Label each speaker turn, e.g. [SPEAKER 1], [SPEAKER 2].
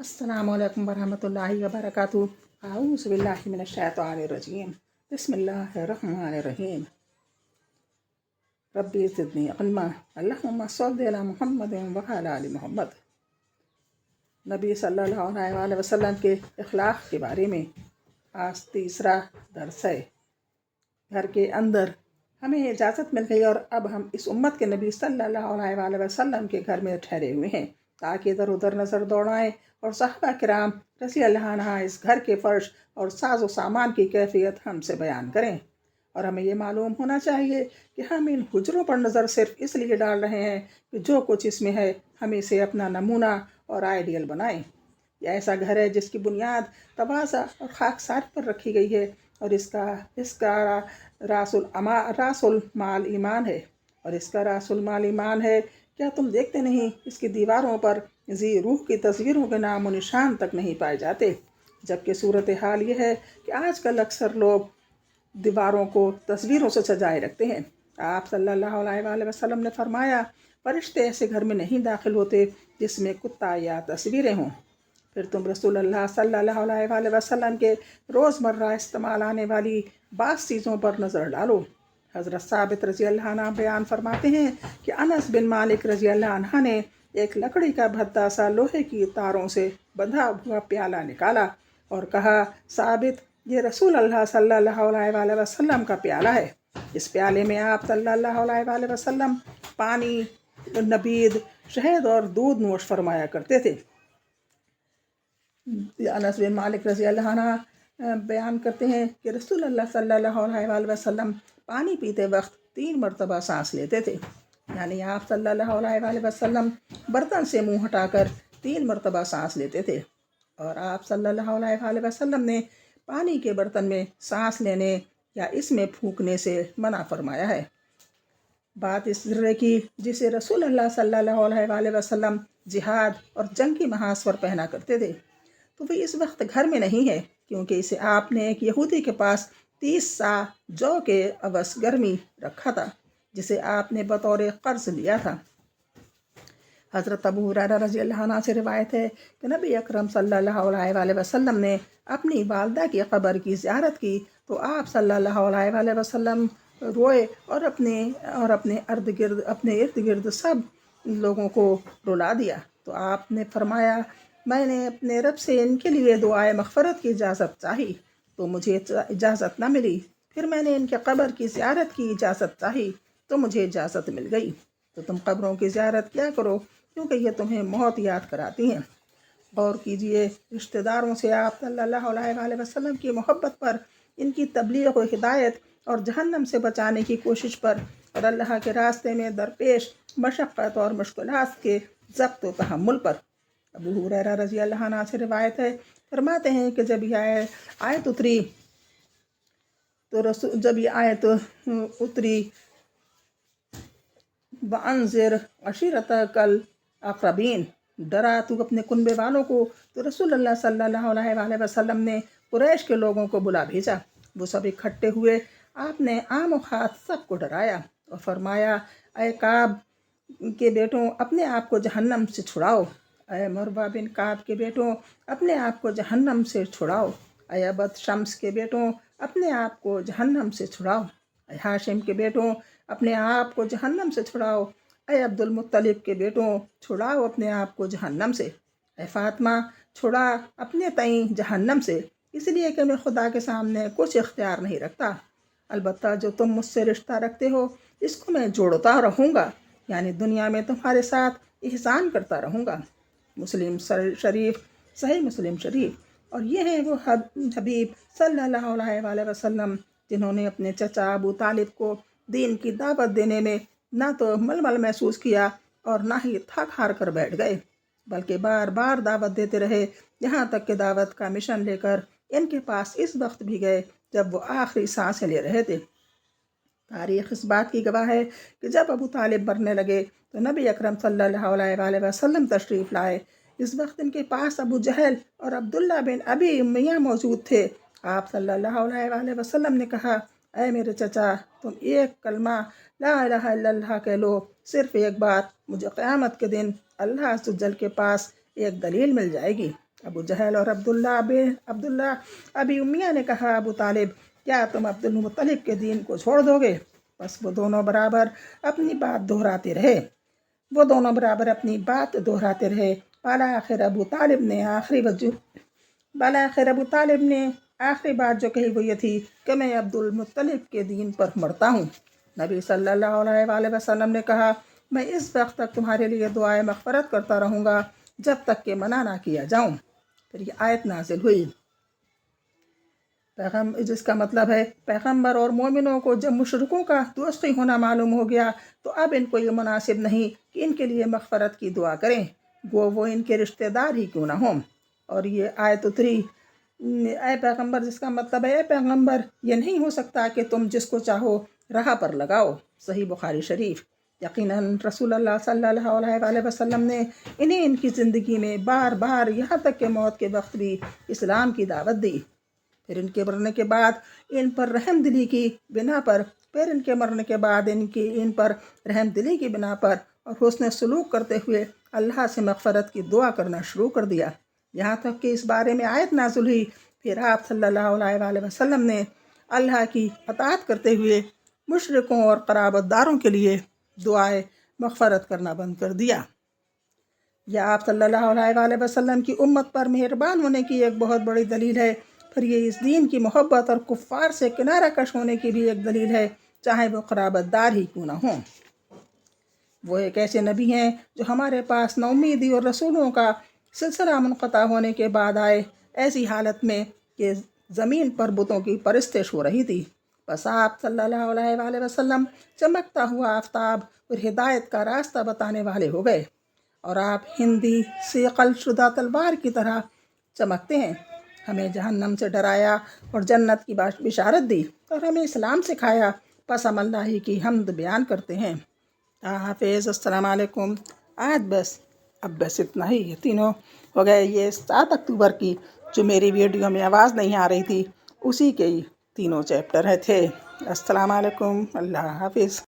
[SPEAKER 1] अस्सलामु अलैकुम वरहमतुल्लाहि वबरकातुहू। अऊज़ु बिल्लाहि मिनश्शैतानिर्रजीम। बिस्मिल्लाहिर्रहमानिर्रहीम। रब्बी ज़िदनी इल्मा। अल्लाहुम्मा सल्लि अला मुहम्मदिन व अला आलि मुहम्मद। नबी सल्लल्लाहु अलैहि वसल्लम के इखलाक़ के बारे में आज तीसरा दर्स है। घर के अंदर हमें इजाज़त मिल गई और अब हम इस उम्मत के नबी सल्लल्लाहु अलैहि वसल्लम के घर में ठहरे हुए हैं ताकि इधर उधर नज़र दौड़ाएं और सहाबा किराम रज़ी अल्लाह अन्हा इस घर के फ़र्श और साज़ो सामान की कैफियत हमसे बयान करें। और हमें ये मालूम होना चाहिए कि हम इन हुजरों पर नज़र सिर्फ इसलिए डाल रहे हैं कि जो कुछ इसमें है हम इसे अपना नमूना और आइडियल बनाएं। यह ऐसा घर है जिसकी बुनियाद तवाज़ा और खाकसार पर रखी गई है और इसका रासुल माल ईमान है। और इसका रासुल माल ईमान है। क्या तुम देखते नहीं इसकी दीवारों पर जी रूह की तस्वीरों के नामो निशान तक नहीं पाए जाते। जबकि सूरत हाल ये है कि आजकल अक्सर लोग दीवारों को तस्वीरों से सजाए रखते हैं। आप सल्लल्लाहु अलैहि वसल्लम ने फरमाया, फरिश्ते ऐसे घर में नहीं दाखिल होते जिसमें कुत्ता या तस्वीरें हों। फिर तुम रसूलुल्लाह सल्लल्लाहु अलैहि वसल्लम के रोज़मर्रा इस्तेमाल आने वाली बास चीज़ों पर नज़र डालो। हज़रत साबित रज़ी अल्लाह अन्हा बयान फरमाते हैं कि अनस बिन मालिक रज़ी अल्लाह अन्हा ने एक लकड़ी का भद्दा सा लोहे की तारों से बंधा हुआ प्याला निकाला और कहा, साबित ये रसूल अल्लाह सल्लल्लाहु अलैहि वसल्लम का प्याला है। इस प्याले में आप सल्लल्लाहु अलैहि वसल्लम पानी, नबीद, शहद और दूध नोश फरमाया करते थे। अनस बिन मालिक रज़ी अल्लाह अन्हा बयान करते हैं कि रसूल अल्लाह सल्लल्लाहु अलैहि वसल्लम पानी पीते वक्त 3 मरतबा सांस लेते थे। यानी आप सल्लल्लाहु अलैहि वसल्लम बर्तन से मुंह हटाकर 3 मरतबा सांस लेते थे। और आप सल्लल्लाहु अलैहि वसल्लम ने पानी के बर्तन में सांस लेने या इसमें फूंकने से मना फरमाया है। बात इस जर्रे की जिसे रसूल अल्लाह सल्लल्लाहु अलैहि वसल्लम जिहाद और जंग की महाज पर पहना करते थे, तो वह इस वक्त घर में नहीं है क्योंकि इसे आपने एक यहूदी के पास 30 सा जौ के अवस गर्मी रखा था जिसे आपने बतौर कर्ज लिया था। हज़रत अबू हुरैरा रज़ी अल्लाह अन्हु से रिवायत है कि नबी अकरम सल्लल्लाहु अलैहि वसल्लम ने अपनी वालदा की क़ब्र की ज़ियारत की तो आप सल्लल्लाहु अलैहि वसल्लम रोए और अपने इर्द गिर्द सब लोगों को रुला दिया। तो आपने फरमाया, मैंने अपने रब से इनके लिए दुआए मग़फ़रत की इजाज़त चाही तो मुझे इजाज़त न मिली। फिर मैंने इनके क़ब्र की ज़ियारत की इजाज़त चाही तो मुझे इजाज़त मिल गई। तो तुम क़ब्रों की ज़ियारत क्या करो क्योंकि ये तुम्हें मौत याद कराती हैं। गौर कीजिए, रिश्तेदारों से आप सल्लल्लाहु अलैहि वसल्लम की मोहब्बत पर, इनकी तबलीग व हिदायत और जहन्नम से बचाने की कोशिश पर और अल्लाह के रास्ते में दरपेश मशक्क़त और मुश्किलात के ज़ब्त व तहम्मुल पर। अबू हुरैरा रज़ी अल्लाह अन्हु से रिवायत है, फरमाते हैं कि जब ये आयत उतरी वअन्ज़िर अशीरतकल अक़रबीन, डरा तू अपने कुनबे वालों को, तो रसूलुल्लाह सल्लल्लाहु अलैहि वसल्लम ने कुरैश के लोगों को बुला भेजा। वो सब इकट्ठे हुए। आपने आम खास सबको डराया और फरमाया, ऐ काब के बेटों अपने आप को जहन्नम से छुड़ाओ। ऐ मरवा बिन काब के बेटों अपने आप को जहन्नम से छुड़ाओ। ऐ अबद शम्स के बेटों अपने आप को जहन्नम से छुड़ाओ। ऐ हाशिम के बेटों अपने आप को जहन्नम से छुड़ाओ। ऐ अब्दुल मुत्तलिब के बेटों छुड़ाओ अपने आप को जहन्नम से। ऐ फातिमा छुड़ा अपने तई जहन्नम से, इसलिए कि मैं खुदा के सामने कुछ इख्तियार नहीं रखता। अलबत्ता जो तुम मुझसे रिश्ता रखते हो इसको मैं जोड़ता रहूँगा, यानी दुनिया में तुम्हारे साथ एहसान करता रहूँगा। मुस्लिम शरीफ, सही मुस्लिम शरीफ। और ये हैं वो हबीब सल्लल्लाहु अलैहि वसल्लम जिन्होंने अपने चचा अबू तालिब को दीन की दावत देने में ना तो मलमल महसूस किया और ना ही थक हार कर बैठ गए, बल्कि बार बार दावत देते रहे, यहाँ तक कि दावत का मिशन लेकर इनके पास इस वक्त भी गए जब वो आखिरी सांसें ले रहे थे। तारीख़ इस बात की गवाह है कि जब अबू तालिब मरने लगे तो नबी अकरम सल्लल्लाहु अलैहि वसल्लम तशरीफ़ लाए। इस वक्त इनके पास अबू जहल और अब्दुल्ला बिन अबी उमैया मौजूद थे। आप सल्लल्लाहु अलैहि वसल्लम ने कहा, ऐ मेरे चचा, तुम एक कलमा ला इलाहा इल्लल्लाह कह लो, सिर्फ एक बार, मुझे क़यामत के दिन अल्लाह अज़्ज़ व जल के पास एक दलील मिल जाएगी। ابو جہل اور عبداللہ ابی امیہ نے کہا، ابو طالب کیا تم عبد المطلب کے دین کو چھوڑ دو گے؟ بس وہ دونوں برابر اپنی بات دہراتے رہے بالآخر ابو طالب نے آخری بات جو کہی وہ یہ تھی کہ میں عبد المطلب کے دین پر مرتا ہوں۔ نبی صلی اللہ علیہ وآلہ وسلم نے کہا، میں اس وقت تک تمہارے لیے دعائے مغفرت کرتا رہوں گا جب تک کہ منع نہ کیا جاؤں۔ پھر یہ آیت نازل ہوئی، جس کا مطلب ہے پیغمبر اور مومنوں کو جب مشرکوں کا دوستی ہونا معلوم ہو گیا تو اب ان کو یہ مناسب نہیں کہ ان کے لیے مغفرت کی دعا کریں، وہ ان کے رشتہ دار ہی کیوں نہ ہوں۔ اور یہ آیت اتری، اے پیغمبر، جس کا مطلب ہے اے پیغمبر یہ نہیں ہو سکتا کہ تم جس کو چاہو راہ پر لگاؤ۔ صحیح بخاری شریف۔ یقیناً رسول اللہ صلی اللہ علیہ وآلہ وسلم نے انہیں ان کی زندگی میں بار بار یہاں تک کہ موت کے وقت بھی اسلام کی دعوت دی۔ پھر ان کے مرنے کے بعد ان پر رحم دلی کی بنا پر اور حسن سلوک کرتے ہوئے اللہ سے مغفرت کی دعا کرنا شروع کر دیا، یہاں تک کہ اس بارے میں آیت نازل ہوئی۔ پھر آپ صلی اللہ علیہ وآلہ وسلم نے اللہ کی اطاعت کرتے ہوئے مشرکوں اور قرابت داروں کے لیے دعائے مغفرت کرنا بند کر دیا۔ یہ آپ صلی اللہ علیہ وآلہ وسلم کی امت پر مہربان ہونے کی ایک بہت بڑی دلیل ہے۔ پھر یہ اس دین کی محبت اور کفار سے کنارہ کش ہونے کی بھی ایک دلیل ہے، چاہے وہ قرابت دار ہی کیوں نہ ہوں۔ وہ ایک ایسے نبی ہیں جو ہمارے پاس نومیدی اور رسولوں کا سلسلہ منقطع ہونے کے بعد آئے، ایسی حالت میں کہ زمین پر بتوں کی پرستش ہو رہی تھی۔ بس آپ صلی اللہ علیہ وآلہ وسلم چمکتا ہوا آفتاب اور ہدایت کا راستہ بتانے والے ہو گئے، اور آپ ہندی صیقل شدہ تلوار کی طرح چمکتے ہیں۔ ہمیں جہنم سے ڈرایا اور جنت کی بشارت دی اور ہمیں اسلام سکھایا، پس ہم اللہ ہی کی حمد بیان کرتے ہیں۔ حافظ، السلام علیکم۔ آج بس اتنا ہی، یہ تینوں ہو گئے۔ یہ 7 اکتوبر کی جو میری ویڈیو میں آواز نہیں آ رہی تھی، اسی کے ہی تینوں چیپٹر تھے۔ السلام علیکم، اللہ حافظ۔